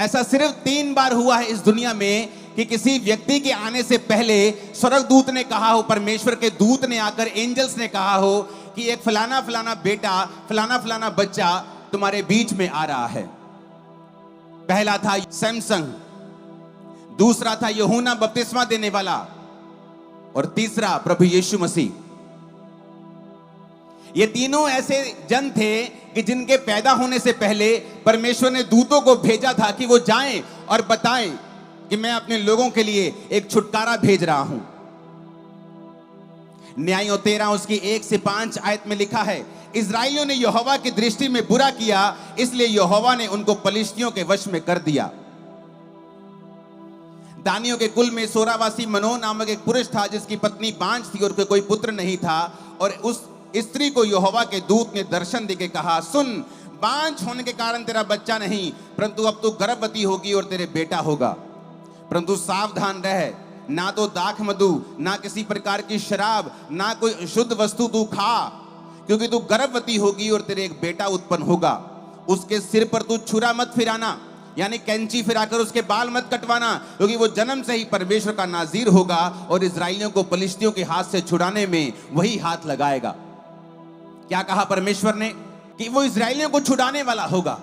ऐसा सिर्फ 3 बार हुआ है इस दुनिया में कि किसी व्यक्ति के आने से पहले स्वर्गदूत ने कहा हो, परमेश्वर के दूत ने आकर, एंजल्स ने कहा हो कि एक फलाना फलाना बेटा, फलाना फलाना बच्चा तुम्हारे बीच में आ रहा है। पहला था सैमसंग, दूसरा था यूहन्ना बपतिस्मा देने वाला, और तीसरा प्रभु यीशु मसीह। ये तीनों ऐसे जन थे कि जिनके पैदा होने से पहले परमेश्वर ने दूतों को भेजा था कि वो जाएं और बताएं कि मैं अपने लोगों के लिए एक छुटकारा भेज रहा हूं। न्यायों 13 उसकी 1 से 5 आयत में लिखा है, इस्राएलियों ने यहोवा की दृष्टि में बुरा किया, इसलिए यहोवा ने उनको पलिश्तियों के वश में कर दिया। दानियों के कुल में सोरावासी मनोह नामक एक पुरुष था जिसकी पत्नी बांझ थी और कोई पुत्र नहीं था, और उस स्त्री को यहोवा के दूत ने दर्शन देके कहा, सुन, बांझ होने के कारण तेरा बच्चा नहीं, परंतु अब तू गर्भवती होगी और तेरे बेटा होगा। परंतु सावधान रह, ना तो दाख मधु, ना किसी प्रकार की शराब, ना कोई शुद्ध वस्तु तू खा, क्योंकि तू गर्भवती होगी और तेरे एक बेटा उत्पन्न होगा। उसके सिर पर तू छुरा मत फिराना, यानी कैंची फिराकर उसके बाल मत कटवाना, क्योंकि वो जन्म से ही परमेश्वर का नाजीर होगा और इस्राएलियों को पलिश्तियों के हाथ से छुड़ाने में वही हाथ लगाएगा। क्या कहा परमेश्वर ने? कि वो इस्राएलियों को छुड़ाने वाला होगा।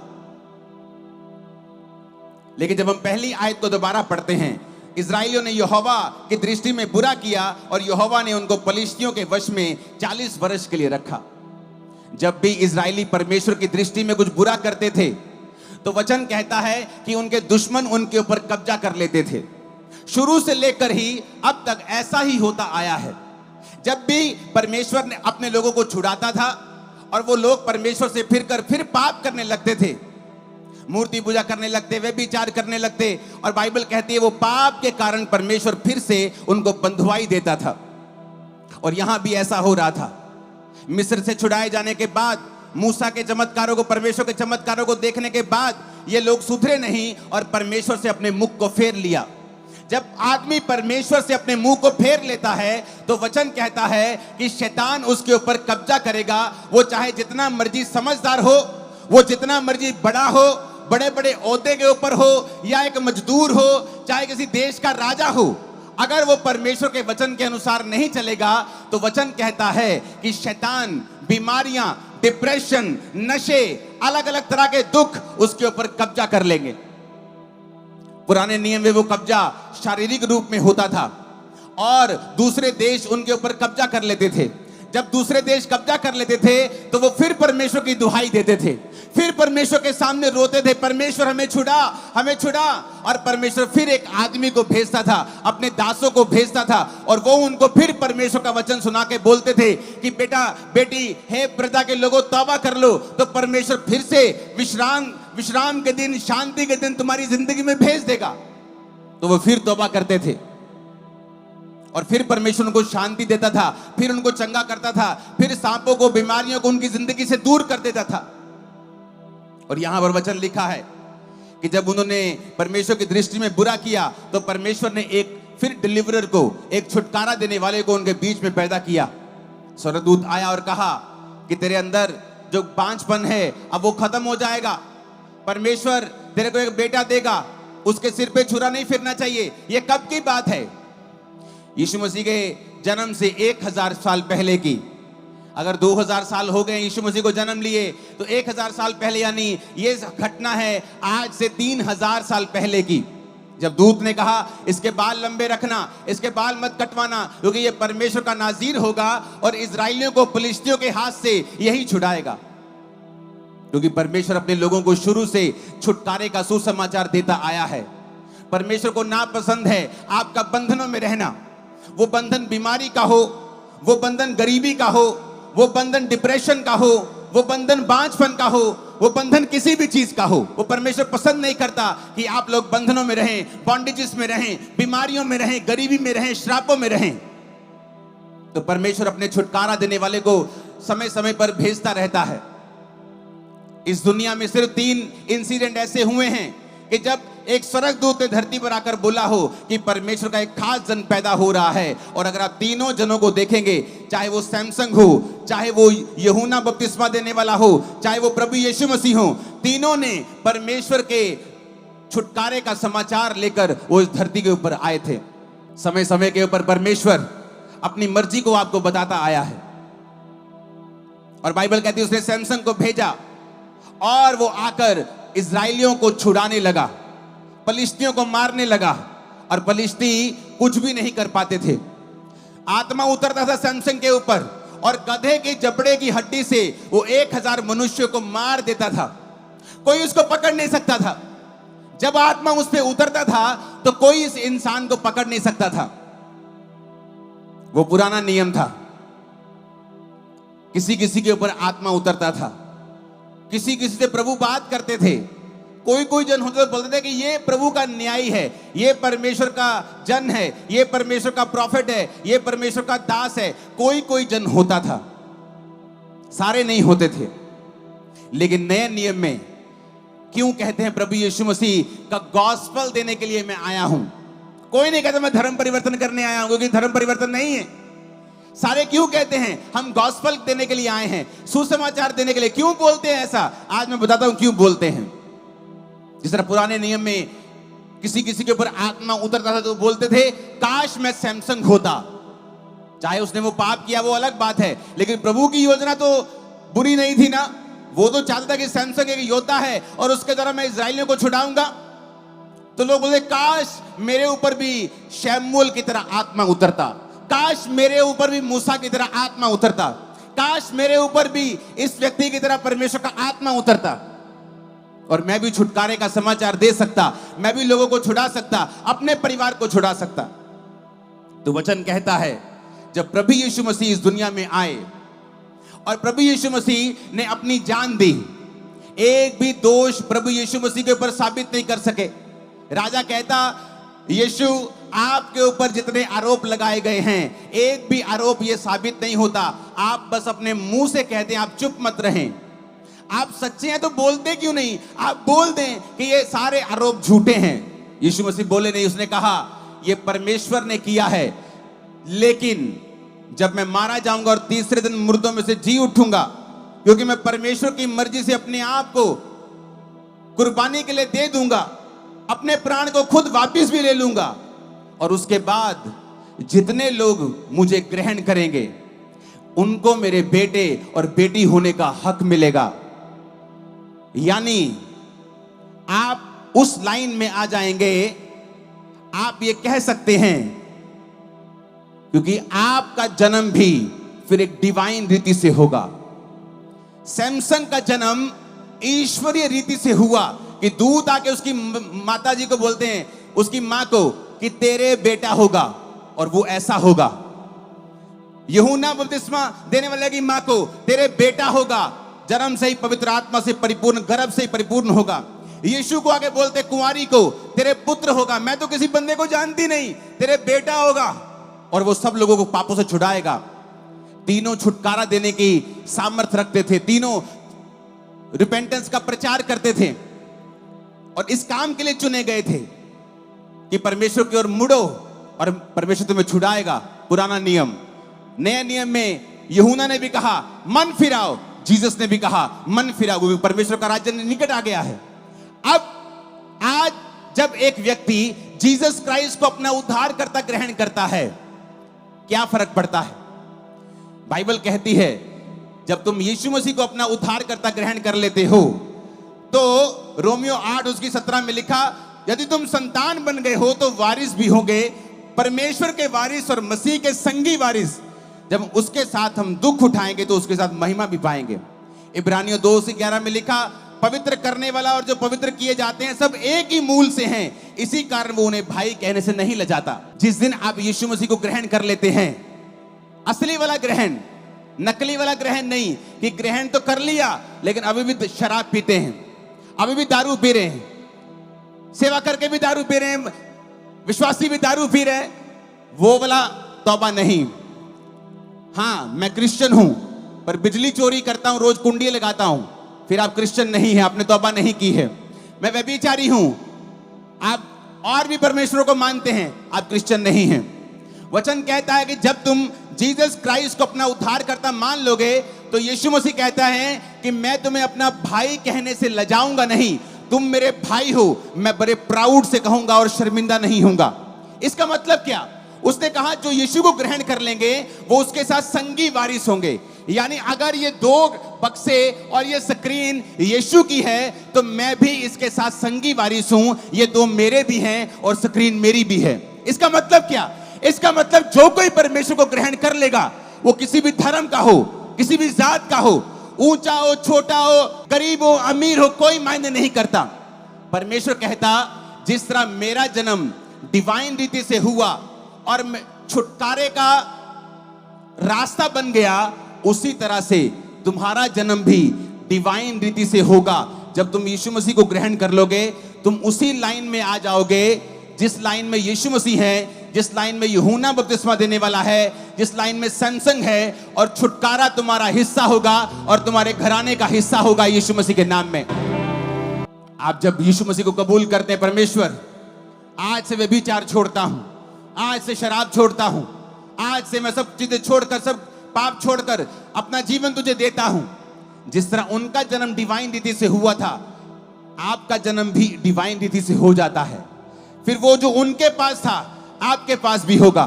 लेकिन जब हम पहली आयत को दोबारा पढ़ते हैं, इस्राएलियों ने यहोवा की दृष्टि में बुरा किया और यहोवा ने उनको पलिश्तियों के वश में 40 वर्ष के लिए रखा। जब भी इस्राएली परमेश्वर की दृष्टि में कुछ बुरा करते थे तो वचन कहता है कि उनके दुश्मन उनके ऊपर कब्जा कर लेते थे। शुरू से लेकर ही अब तक ऐसा ही होता आया है। जब भी परमेश्वर ने अपने लोगों को छुड़ाता था और वो लोग परमेश्वर से फिर पाप करने लगते थे, मूर्ति पूजा करने लगते, व्यभिचार करने लगते, और बाइबल कहती है वो पाप के कारण परमेश्वर फिर से उनको बंधुआई देता था। और यहां भी ऐसा हो रहा था। मिस्र से छुड़ाए जाने के बाद, मूसा के चमत्कारों को, परमेश्वर के चमत्कारों को देखने के बाद ये लोग सुधरे नहीं और परमेश्वर से अपने मुख को फेर लिया। जब आदमी परमेश्वर से अपने मुंह को फेर लेता है तो वचन कहता है कि शैतान उसके ऊपर कब्जा करेगा। वो चाहे जितना मर्जी समझदार हो, वो जितना मर्जी बड़ा हो, बड़े बड़े ओहदे के ऊपर हो, या एक मजदूर हो, चाहे किसी देश का राजा हो, अगर वो परमेश्वर के वचन के अनुसार नहीं चलेगा तो वचन कहता है कि शैतान, बीमारियां, डिप्रेशन, नशे, अलग अलग तरह के दुख उसके ऊपर कब्जा कर लेंगे। पुराने नियम में वो कब्जा शारीरिक रूप में होता था और दूसरे देश उनके ऊपर कब्जा कर लेते थे। जब दूसरे देश कब्जा कर लेते थे तो वो फिर परमेश्वर की दुहाई देते थे, फिर परमेश्वर के सामने रोते थे, परमेश्वर हमें छुड़ा, हमें छुड़ा। और परमेश्वर फिर एक आदमी को भेजता था, अपने दासों को भेजता था, और वो उनको फिर परमेश्वर का वचन सुना के बोलते थे कि बेटा बेटी, हे प्रजा के लोगों, तौबा कर लो। तो परमेश्वर फिर से विश्राम के दिन, शांति के दिन तुम्हारी जिंदगी में भेज देगा। तो वो फिर तौबा करते थे और फिर परमेश्वर उनको शांति देता था, फिर उनको चंगा करता था, फिर सांपों को, बीमारियों को उनकी जिंदगी से दूर कर देता था। और यहां पर वचन लिखा है कि जब उन्होंने परमेश्वर की दृष्टि में बुरा किया तो परमेश्वर ने एक फिर डिलीवरर को, एक छुटकारा देने वाले को उनके बीच में पैदा किया। स्वर्गदूत आया और कहा कि तेरे अंदर जो बांझपन है अब वो खत्म हो जाएगा। परमेश्वर तेरे को एक बेटा देगा, उसके सिर पे छुरा नहीं फिरना चाहिए। ये कब की बात है? यीशु मसीह के जन्म से 1000 साल पहले की। अगर 2000 साल हो गए यीशु मसीह को जन्म लिए तो 1000 साल पहले, यानी ये घटना है आज से 3000 साल पहले की। जब दूत ने कहा इसके बाल लंबे रखना, इसके बाल मत कटवाना, क्योंकि ये परमेश्वर का नाजीर होगा और इस्राएलियों को फिलिस्तियों के हाथ से यही छुड़ाएगा। क्योंकि परमेश्वर अपने लोगों को शुरू से छुटकारे का सुसमाचार देता आया है। परमेश्वर को नापसंद है आपका बंधनों में रहना। वो बंधन बीमारी का हो, वो बंधन गरीबी का हो, वो बंधन डिप्रेशन का हो, वो बंधन बांझपन का हो, वो बंधन किसी भी चीज का हो। वो परमेश्वर पसंद नहीं करता कि आप लोग बंधनों में रहें, बॉन्डेजेस में रहें, बीमारियों में रहें, गरीबी में रहें, श्रापों में रहें। तो परमेश्वर अपने छुटकारा देने वाले को समय समय पर भेजता रहता है। इस दुनिया में सिर्फ 3 इंसिडेंट ऐसे हुए हैं कि जब एक स्वर्गदूत ने धरती पर आकर बोला हो कि परमेश्वर का एक खास जन पैदा हो रहा है। और अगर आप तीनों जनों को देखेंगे, चाहे वो सैमसंग हो, चाहे वो यूहन्ना बपतिस्मा देने वाला हो, चाहे वो प्रभु यीशु मसीह हो, तीनों ने परमेश्वर के छुटकारे का समाचार लेकर वो इस धरती के ऊपर आए थे। समय समय के ऊपर परमेश्वर अपनी मर्जी को आपको बताता आया है, और बाइबल कहती है उसने सैमसन को भेजा और वो आकर इजराइलियों को छुड़ाने लगा, पलिश्तियों को मारने लगा, और पलिश्ती कुछ भी नहीं कर पाते थे। आत्मा उतरता था सैमसन के ऊपर और गधे के जबड़े की हड्डी से वो 1000 मनुष्यों को मार देता था। कोई उसको पकड़ नहीं सकता था। जब आत्मा उस पे उतरता था तो कोई इस इंसान को पकड़ नहीं सकता था। वो पुराना नियम था। किसी किसी के ऊपर आत्मा उतरता था, किसी किसी से प्रभु बात करते थे। कोई कोई जन होते तो बोलते थे कि ये प्रभु का न्यायी है, ये परमेश्वर का जन है, ये परमेश्वर का प्रॉफिट है, ये परमेश्वर का दास है। कोई कोई जन होता था, सारे नहीं होते थे। लेकिन नए नियम में क्यों कहते हैं प्रभु यीशु मसीह का गॉस्पेल देने के लिए मैं आया हूं? कोई नहीं कहता मैं धर्म परिवर्तन करने आया हूं, क्योंकि धर्म परिवर्तन नहीं है। सारे क्यों कहते हैं हम गॉस्पेल देने के लिए आए हैं, सुसमाचार देने के लिए? क्यों बोलते हैं ऐसा? आज मैं बताता हूं क्यों बोलते हैं। जिस तरह पुराने नियम में किसी किसी के ऊपर आत्मा उतरता था तो बोलते थे काश मैं सैमसन होता। चाहे उसने वो पाप किया वो अलग बात है, लेकिन प्रभु की योजना तो बुरी नहीं थी ना। वो तो चाहता था कि सैमसन एक योद्धा है और उसके द्वारा मैं इजराइलियों को छुड़ाऊंगा। तो लोग बोलते काश मेरे ऊपर भी शमूएल की तरह आत्मा उतरता, काश मेरे ऊपर भी मूसा की तरह आत्मा उतरता, काश मेरे ऊपर भी इस व्यक्ति की तरह परमेश्वर का आत्मा उतरता, और मैं भी छुटकारे का समाचार दे सकता, मैं भी लोगों को छुड़ा सकता, अपने परिवार को छुड़ा सकता। तो वचन कहता है जब प्रभु यीशु मसीह इस दुनिया में आए और प्रभु यीशु मसीह ने अपनी जान दी, एक भी दोष प्रभु यीशु मसीह के ऊपर साबित नहीं कर सके। राजा कहता यीशु आपके ऊपर जितने आरोप लगाए गए हैं एक भी आरोप ये साबित नहीं होता, आप बस अपने मुंह से कहते हैं, आप चुप मत रहें। आप सच्चे हैं तो बोलते क्यों नहीं? आप बोल दें कि ये सारे आरोप झूठे हैं। यीशु मसीह बोले नहीं, उसने कहा ये परमेश्वर ने किया है, लेकिन जब मैं मारा जाऊंगा और तीसरे दिन मुर्दों में से जी उठूंगा, क्योंकि मैं परमेश्वर की मर्जी से अपने आप को कुर्बानी के लिए दे दूंगा, अपने प्राण को खुद वापस भी ले लूंगा, और उसके बाद जितने लोग मुझे ग्रहण करेंगे उनको मेरे बेटे और बेटी होने का हक मिलेगा। यानी आप उस लाइन में आ जाएंगे, आप ये कह सकते हैं, क्योंकि आपका जन्म भी फिर एक डिवाइन रीति से होगा। सैमसन का जन्म ईश्वरीय रीति से हुआ कि दूत आके उसकी माता जी को बोलते हैं, उसकी मां को, कि तेरे बेटा होगा और वो ऐसा होगा। यूहन्ना बपतिस्मा देने वाले की मां को तेरे बेटा होगा, जन्म से ही पवित्र आत्मा से परिपूर्ण, गर्भ से ही परिपूर्ण होगा। यीशु को आगे बोलते कुंवारी को तेरे पुत्र होगा, मैं तो किसी बंदे को जानती नहीं, तेरे बेटा होगा और वो सब लोगों को पापों से छुड़ाएगा। तीनों छुटकारा देने की सामर्थ्य रखते थे, तीनों रिपेंटेंस का प्रचार करते थे और इस काम के लिए चुने गए थे कि परमेश्वर की ओर मुड़ो और परमेश्वर तुम्हें छुड़ाएगा। पुराना नियम। नए नियम में यूहन्ना ने भी कहा मन फिराओ, जीसस ने भी कहा मन फिराओ, वो भी परमेश्वर का राज्य निकट आ गया है। अब आज जब एक व्यक्ति जीसस क्राइस्ट को अपना उद्धारकर्ता ग्रहण करता है, क्या फर्क पड़ता है? बाइबल कहती है जब तुम यीशु मसीह को अपना उद्धारकर्ता ग्रहण कर लेते हो तो रोमियो 8:17 में लिखा, यदि तुम संतान बन गए हो तो वारिस भी होंगे, परमेश्वर के वारिस और मसीह के संगी वारिस। जब उसके साथ हम दुख उठाएंगे तो उसके साथ महिमा भी पाएंगे। इब्रानियों 2:11 में लिखा, पवित्र करने वाला और जो पवित्र किए जाते हैं सब एक ही मूल से हैं, इसी कारण वो उन्हें भाई कहने से नहीं लजाता। जिस दिन आप यीशु मसीह को ग्रहण कर लेते हैं, असली वाला ग्रहण, नकली वाला ग्रहण नहीं कि ग्रहण तो कर लिया लेकिन अभी भी शराब पीते हैं, अभी भी दारू पी रहे हैं, सेवा करके भी दारू पी रहे हैं, विश्वासी भी दारू पी रहे हैं, वो वाला तौबा नहीं। हाँ, मैं क्रिश्चियन हूं पर बिजली चोरी करता हूं, रोज कुंडी लगाता हूं, फिर आप क्रिश्चियन नहीं है, आपने तौबा नहीं की है। मैं व्यभिचारी हूं, आप और भी परमेश्वरों को मानते हैं, आप क्रिश्चियन नहीं हैं। वचन कहता है कि जब तुम जीसस क्राइस्ट को अपना उद्धारकर्ता मान लोगे तो यीशु मसीह कहता है कि मैं तुम्हें अपना भाई कहने से लजाऊंगा नहीं, तुम मेरे भाई हो, मैं बड़े प्राउड से कहूंगा और शर्मिंदा नहीं होऊंगा। इसका मतलब क्या? उसने कहा जो यीशु को ग्रहण कर लेंगे वो उसके साथ संगी वारिस होंगे। यानी अगर ये 2 बक्से और ये स्क्रीन यीशु की है तो मैं भी इसके साथ संगी वारिस हूं। ये 2 मेरे भी हैं और स्क्रीन मेरी भी है। इसका मतलब क्या? इसका मतलब जो कोई परमेश्वर को ग्रहण कर लेगा, वो किसी भी धर्म का हो, किसी भी जात का हो, ऊंचा हो, छोटा हो, गरीब हो, अमीर हो, कोई मायने नहीं करता। परमेश्वर कहता जिस तरह मेरा जन्म डिवाइन रीति से हुआ और छुटकारे का रास्ता बन गया, उसी तरह से तुम्हारा जन्म भी डिवाइन रीति से होगा। जब तुम यीशु मसीह को ग्रहण कर लोगे, तुम उसी लाइन में आ जाओगे जिस लाइन में यीशु मसीह है, जिस लाइन में यूहन्ना बपतिस्मा देने वाला है, जिस लाइन में सनसंग है, और छुटकारा तुम्हारा हिस्सा होगा और तुम्हारे घराने का हिस्सा होगा यीशु मसीह के नाम में। आप जब यीशु मसीह को कबूल करते हैं, परमेश्वर आज से व्यभिचार छोड़ता हूं, आज से शराब छोड़ता हूं, आज से मैं सब चीजें छोड़कर, सब पाप छोड़कर अपना जीवन तुझे देता हूं। जिस तरह उनका जन्म डिवाइन रीति से हुआ था, आपका जन्म भी डिवाइन रीति से हो जाता है। फिर वो जो उनके पास था आपके पास भी होगा।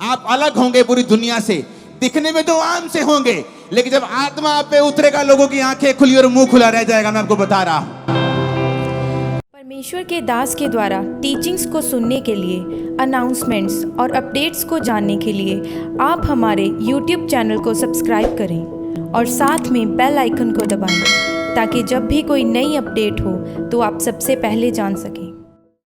आप अलग होंगे पूरी दुनिया से। दिखने में तो आम से होंगे, लेकिन जब आत्मा आप पे उतरेगा, लोगों की आंखें खुली और मुंह खुला रह जाएगा। मैं आपको बता रहा हूं। परमेश्वर के दास के द्वारा टीचिंग्स को सुनने के लिए, अनाउंसमेंट्स और अपडेट्स को जानने के लिए आप हमारे YouTube चैनल को सब्सक्राइब करें और साथ में बेल आइकन को दबाएं, ताकि जब भी कोई नई अपडेट हो तो आप सबसे पहले जान सकें।